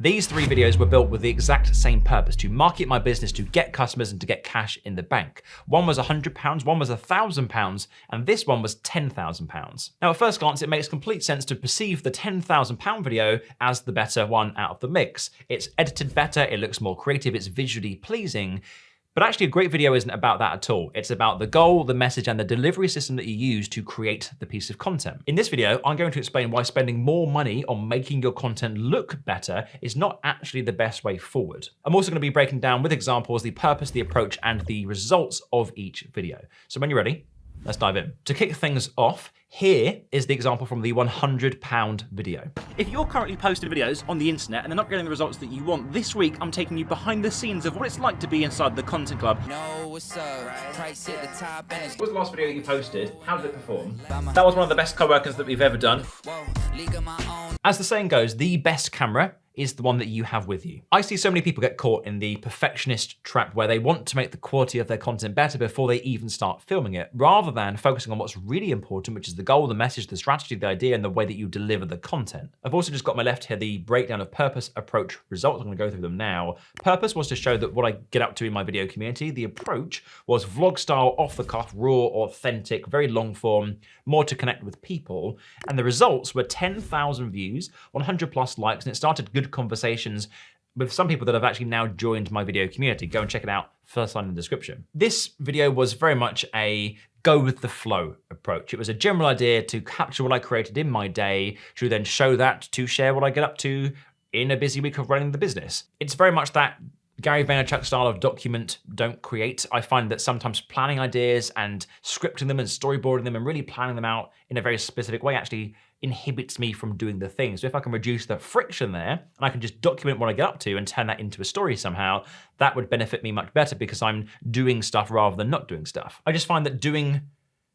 These 3 videos were built with the exact same purpose: to market my business, to get customers, and to get cash in the bank. One was £100, one was £1,000, and this one was £10,000. Now, at first glance, it makes complete sense to perceive the £10,000 video as the better one out of the mix. It's edited better, it looks more creative, it's visually pleasing. But actually, a great video isn't about that at all. It's about the goal, the message, and the delivery system that you use to create the piece of content. In this video, I'm going to explain why spending more money on making your content look better is not actually the best way forward. I'm also going to be breaking down with examples the purpose, the approach, and the results of each video. So when you're ready, let's dive in. To kick things off, here is the example from the £100 video. If you're currently posting videos on the internet and they're not getting the results that you want, this week I'm taking you behind the scenes of what it's like to be inside the content club. What was the last video you posted? How did it perform? That was one of the best co-workers that we've ever done. As the saying goes, the best camera is the one that you have with you. I see so many people get caught in the perfectionist trap where they want to make the quality of their content better before they even start filming it, rather than focusing on what's really important, which is the goal, the message, the strategy, the idea, and the way that you deliver the content. I've also just got my left here the breakdown of purpose, approach, results. I'm gonna go through them now. Purpose was to show that what I get up to in my video community. The approach was vlog style, off the cuff, raw, authentic, very long form, more to connect with people. And the results were 10,000 views, 100 plus likes, and it started good conversations with some people that have actually now joined my video community. Go and check it out, first line in the description. This video was very much a go with the flow approach. It was a general idea to capture what I created in my day, to then show that, to share what I get up to in a busy week of running the business. It's very much that Gary Vaynerchuk style of document, don't create. I find that sometimes planning ideas and scripting them and storyboarding them and really planning them out in a very specific way actually inhibits me from doing the thing. So if I can reduce the friction there and I can just document what I get up to and turn that into a story somehow, that would benefit me much better because I'm doing stuff rather than not doing stuff. I just find that doing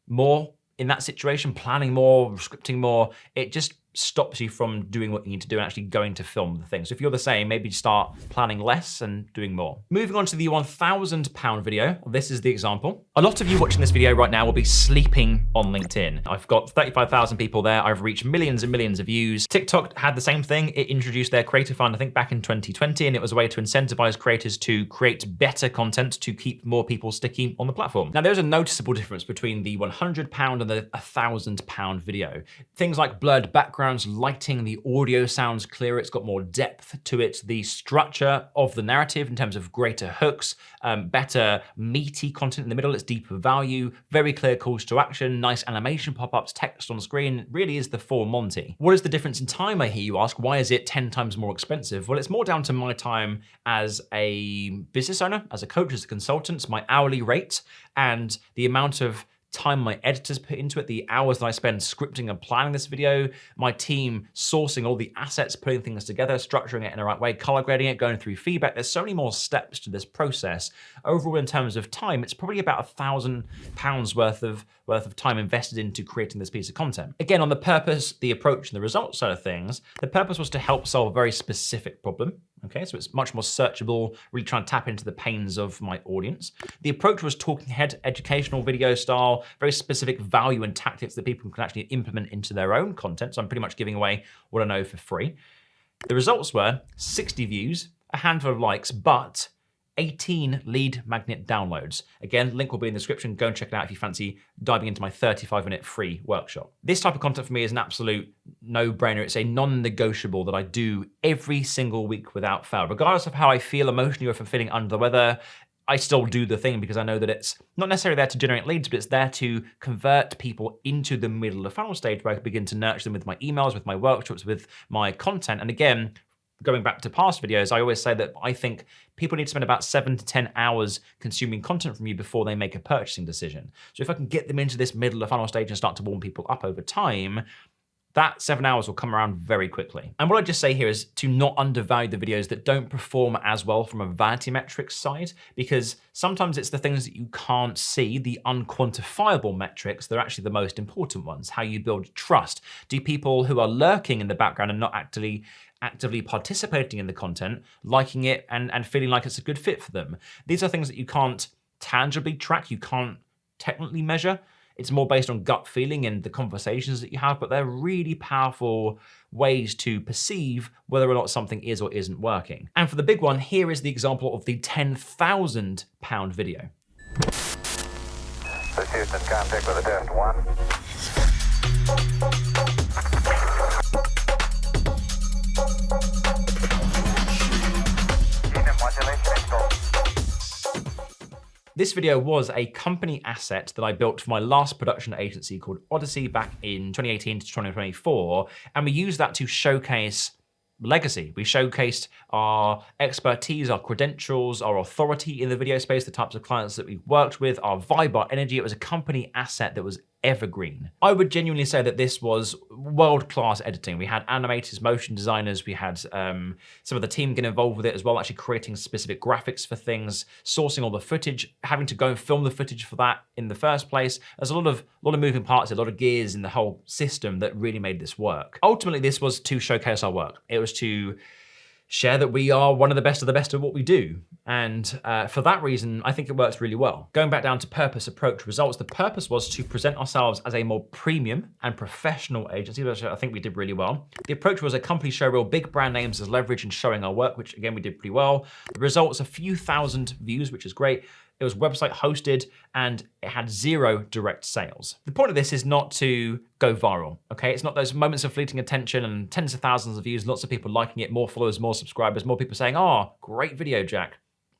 more in that situation, planning more, scripting more, it just stops you from doing what you need to do and actually going to film the thing. So if you're the same, maybe start planning less and doing more. Moving on to the £1,000 video, this is the example. A lot of you watching this video right now will be sleeping on LinkedIn. I've got 35,000 people there. I've reached millions and millions of views. TikTok had the same thing. It introduced their creator fund, I think back in 2020, and it was a way to incentivize creators to create better content to keep more people sticky on the platform. Now there's a noticeable difference between the £100 and the £1,000 video. Things like blurred backgrounds, lighting, the audio sounds clearer, it's got more depth to it, the structure of the narrative in terms of greater hooks, better meaty content in the middle, it's deeper value, very clear calls to action, nice animation pop-ups, text on screen. It really is the full Monty. What is the difference in time, I hear you ask? Why is it 10 times more expensive? Well, it's more down to my time as a business owner, as a coach, as a consultant, my hourly rate, and the amount of time my editors put into it, the hours that I spend scripting and planning this video, my team sourcing all the assets, putting things together, structuring it in the right way, color grading it, going through feedback. There's so many more steps to this process. Overall, in terms of time, it's probably about £1,000 worth of time invested into creating this piece of content. Again, on the purpose, the approach, and the results side of things, the purpose was to help solve a very specific problem. Okay, so it's much more searchable, really trying to tap into the pains of my audience. The approach was talking head, educational video style, very specific value and tactics that people can actually implement into their own content. So I'm pretty much giving away what I know for free. The results were 60 views, a handful of likes, but 18 lead magnet downloads. Again, link will be in the description. Go and check it out if you fancy diving into my 35-minute free workshop. This type of content for me is an absolute no-brainer. It's a non-negotiable that I do every single week without fail. Regardless of how I feel emotionally or if I'm feeling under the weather, I still do the thing because I know that it's not necessarily there to generate leads, but it's there to convert people into the middle of the funnel stage where I can begin to nurture them with my emails, with my workshops, with my content. And again, going back to past videos, I always say that I think people need to spend about 7 to 10 hours consuming content from you before they make a purchasing decision. So if I can get them into this middle of the funnel stage and start to warm people up over time, that 7 hours will come around very quickly. And what I just say here is to not undervalue the videos that don't perform as well from a vanity metrics side, because sometimes it's the things that you can't see, the unquantifiable metrics, that are actually the most important ones. How you build trust. Do people who are lurking in the background and not actively participating in the content, liking it and feeling like it's a good fit for them? These are things that you can't tangibly track, you can't technically measure. It's more based on gut feeling and the conversations that you have, but they're really powerful ways to perceive whether or not something is or isn't working. And for the big one, here is the example of the £10,000 video. This Houston, contact with a test 1. This video was a company asset that I built for my last production agency called Odyssey back in 2018 to 2024, and we used that to showcase legacy. We showcased our expertise, our credentials, our authority in the video space, the types of clients that we've worked with, our vibe, our energy. It was a company asset that was evergreen. I would genuinely say that this was world-class editing. We had animators, motion designers, we had some of the team get involved with it as well, actually creating specific graphics for things, sourcing all the footage, having to go and film the footage for that in the first place. There's a lot of moving parts, a lot of gears in the whole system that really made this work. Ultimately, this was to showcase our work. It was to share that we are one of the best at what we do. And for that reason, I think it works really well. Going back down to purpose, approach, results, the purpose was to present ourselves as a more premium and professional agency, which I think we did really well. The approach was a company show real big brand names as leverage in showing our work, which again, we did pretty well. The results, a few thousand views, which is great. It was website hosted and it had 0 direct sales. The point of this is not to go viral, okay? It's not those moments of fleeting attention and tens of thousands of views, lots of people liking it, more followers, more subscribers, more people saying, oh, great video, Jack.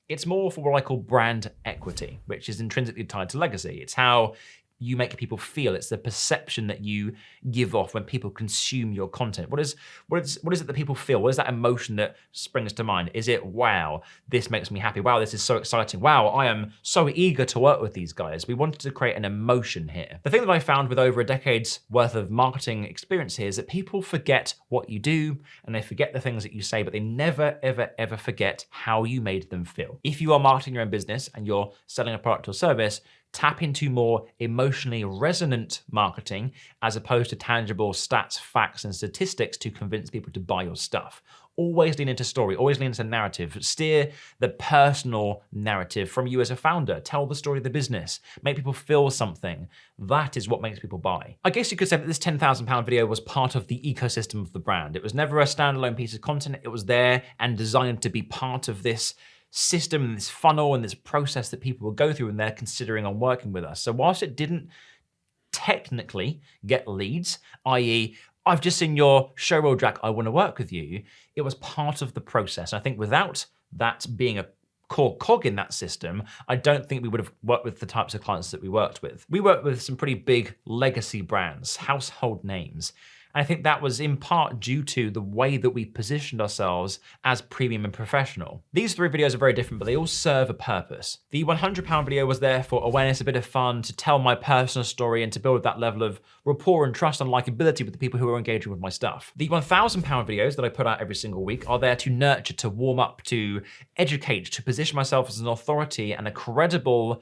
It's more for what I call brand equity, which is intrinsically tied to legacy. It's how you make people feel. It's the perception that you give off when people consume your content. What is it that people feel? What is that emotion that springs to mind? Is it, wow, this makes me happy. Wow, this is so exciting. Wow, I am so eager to work with these guys. We wanted to create an emotion here. The thing that I found with over a decade's worth of marketing experience here is that people forget what you do and they forget the things that you say, but they never, ever, ever forget how you made them feel. If you are marketing your own business and you're selling a product or service, tap into more emotionally resonant marketing as opposed to tangible stats, facts, and statistics to convince people to buy your stuff. Always lean into story, always lean into narrative. Steer the personal narrative from you as a founder. Tell the story of the business. Make people feel something. That is what makes people buy. I guess you could say that this £10,000 video was part of the ecosystem of the brand. It was never a standalone piece of content. It was there and designed to be part of this system and this funnel and this process that people will go through when they're considering on working with us. So whilst it didn't technically get leads, i.e., I've just seen your show reel, Jack, I want to work with you, it was part of the process. I think without that being a core cog in that system, I don't think we would have worked with the types of clients that we worked with. We worked with some pretty big legacy brands, household names. And I think that was in part due to the way that we positioned ourselves as premium and professional. These 3 videos are very different, but they all serve a purpose. The £100 video was there for awareness, a bit of fun, to tell my personal story and to build that level of rapport and trust and likability with the people who are engaging with my stuff. The £1,000 videos that I put out every single week are there to nurture, to warm up, to educate, to position myself as an authority and a credible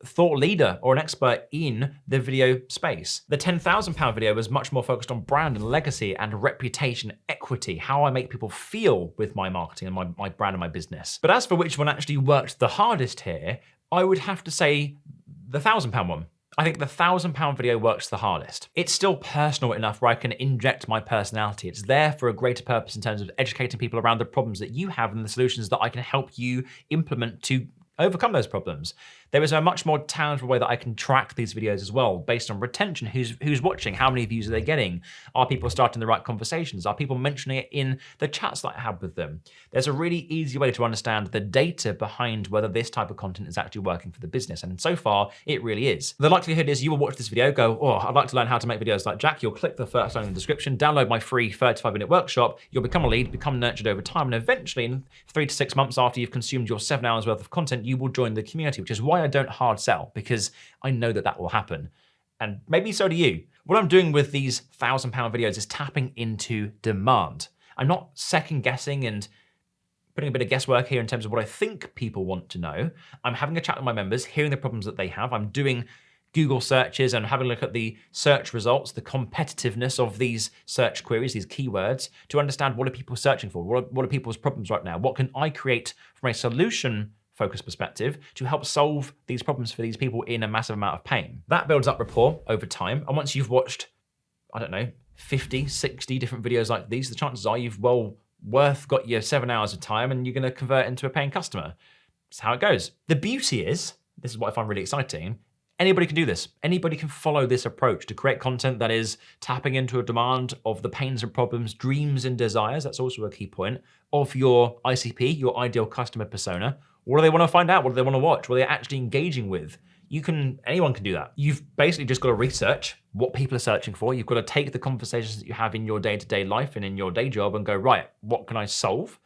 thought leader or an expert in the video space. The £10,000 video was much more focused on brand and legacy and reputation equity, how I make people feel with my marketing and my brand and my business. But as for which one actually worked the hardest here, I would have to say the £1,000 one. I think the £1,000 video works the hardest. It's still personal enough where I can inject my personality. It's there for a greater purpose in terms of educating people around the problems that you have and the solutions that I can help you implement to overcome those problems. There is a much more tangible way that I can track these videos as well, based on retention, who's watching, how many views are they getting, are people starting the right conversations, are people mentioning it in the chats that I have with them. There's a really easy way to understand the data behind whether this type of content is actually working for the business, and so far, it really is. The likelihood is you will watch this video, go, oh, I'd like to learn how to make videos like Jack. You'll click the first link in the description, download my free 35-minute workshop, you'll become a lead, become nurtured over time, and eventually, in 3 to 6 months after you've consumed your 7 hours worth of content, you will join the community, which is why I don't hard sell, because I know that that will happen. And maybe so do you. What I'm doing with these £1,000 videos is tapping into demand. I'm not second guessing and putting a bit of guesswork here in terms of what I think people want to know. I'm having a chat with my members, hearing the problems that they have. I'm doing Google searches and having a look at the search results, the competitiveness of these search queries, these keywords, to understand what are people searching for? What are people's problems right now? What can I create from a solution focused perspective to help solve these problems for these people in a massive amount of pain. That builds up rapport over time. And once you've watched, I don't know, 50, 60 different videos like these, the chances are you've got your 7 hours of time and you're going to convert into a paying customer. That's how it goes. The beauty is, this is what I find really exciting, anybody can do this. Anybody can follow this approach to create content that is tapping into a demand of the pains and problems, dreams and desires, that's also a key point, of your ICP, your ideal customer persona. What do they want to find out? What do they want to watch? What are they actually engaging with? Anyone can do that. You've basically just got to research what people are searching for. You've got to take the conversations that you have in your day-to-day life and in your day job and go, right, what can I solve?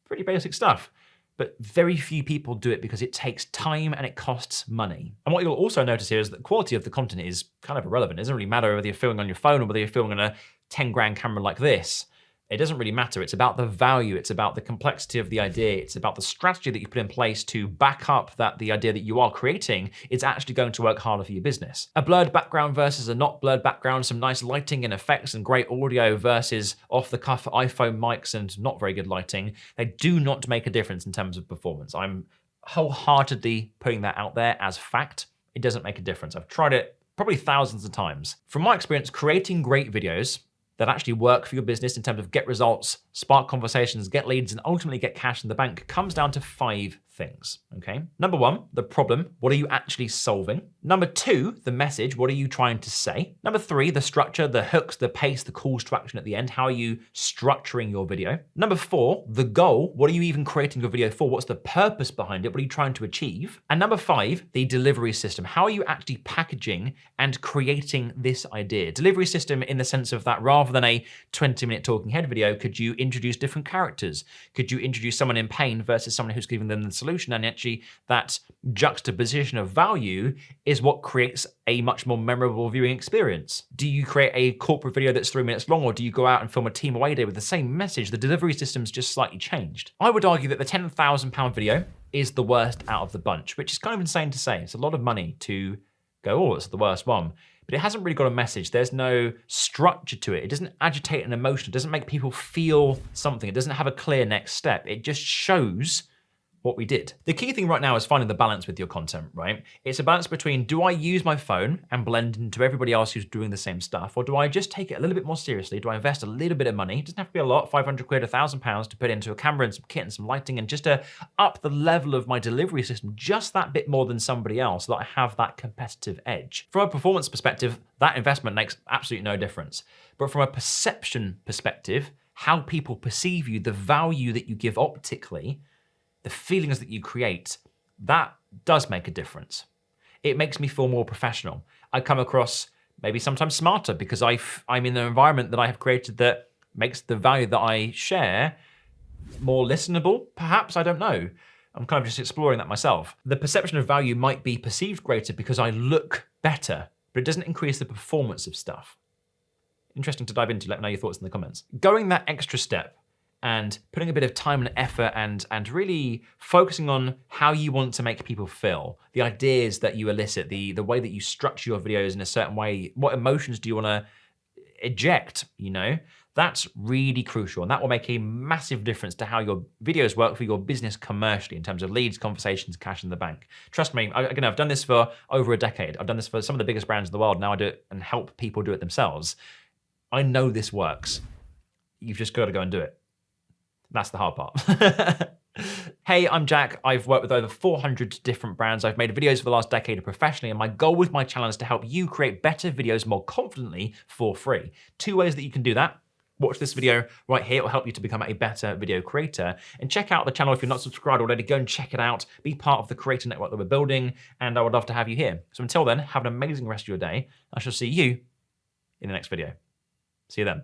Pretty basic stuff. But very few people do it because it takes time and it costs money. And what you'll also notice here is that the quality of the content is kind of irrelevant. It doesn't really matter whether you're filming on your phone or whether you're filming on a 10 grand camera like this. It doesn't really matter. It's about the value. It's about the complexity of the idea. It's about the strategy that you put in place to back up that the idea that you are creating is actually going to work harder for your business. A blurred background versus a not blurred background, some nice lighting and effects and great audio versus off-the-cuff iPhone mics and not very good lighting, they do not make a difference in terms of performance. I'm wholeheartedly putting that out there as fact. It doesn't make a difference. I've tried it probably thousands of times. From my experience, creating great videos that actually work for your business in terms of get results, spark conversations, get leads, and ultimately get cash in the bank comes down to 5 things, okay? Number 1, the problem. What are you actually solving? Number 2, the message. What are you trying to say? Number 3, the structure, the hooks, the pace, the calls to action at the end. How are you structuring your video? Number 4, the goal. What are you even creating your video for? What's the purpose behind it? What are you trying to achieve? And number 5, the delivery system. How are you actually packaging and creating this idea? Delivery system in the sense of that rather than a 20-minute talking head video, could you introduce different characters? Could you introduce someone in pain versus someone who's giving them the solution? And actually that juxtaposition of value is what creates a much more memorable viewing experience. Do you create a corporate video that's 3 minutes long, or do you go out and film a team away day with the same message? The delivery system's just slightly changed. I would argue that the £10,000 video is the worst out of the bunch, which is kind of insane to say. It's a lot of money to go, oh, it's the worst one. But it hasn't really got a message. There's no structure to it. It doesn't agitate an emotion. It doesn't make people feel something. It doesn't have a clear next step. It just shows what we did. The key thing right now is finding the balance with your content, right? It's a balance between, do I use my phone and blend into everybody else who's doing the same stuff? Or do I just take it a little bit more seriously? Do I invest a little bit of money? It doesn't have to be a lot, 500 quid, £1,000 to put into a camera and some kit and some lighting and just to up the level of my delivery system just that bit more than somebody else so that I have that competitive edge. From a performance perspective, that investment makes absolutely no difference. But from a perception perspective, how people perceive you, the value that you give optically, the feelings that you create, that does make a difference. It makes me feel more professional. I come across maybe sometimes smarter because I'm in an environment that I have created that makes the value that I share more listenable, perhaps, I don't know. I'm kind of just exploring that myself. The perception of value might be perceived greater because I look better, but it doesn't increase the performance of stuff. Interesting to dive into, let me know your thoughts in the comments. Going that extra step and putting a bit of time and effort and really focusing on how you want to make people feel, the ideas that you elicit, the way that you structure your videos in a certain way, what emotions do you want to eject, you know? That's really crucial, and that will make a massive difference to how your videos work for your business commercially in terms of leads, conversations, cash in the bank. Trust me, again, I've done this for over a decade. I've done this for some of the biggest brands in the world. Now I do it and help people do it themselves. I know this works. You've just got to go and do it. That's the hard part. Hey, I'm Jack. I've worked with over 400 different brands. I've made videos for the last decade professionally, and my goal with my channel is to help you create better videos more confidently for free. 2 ways that you can do that. Watch this video right here. It will help you to become a better video creator. And check out the channel if you're not subscribed already. Go and check it out. Be part of the creator network that we're building, and I would love to have you here. So until then, have an amazing rest of your day. I shall see you in the next video. See you then.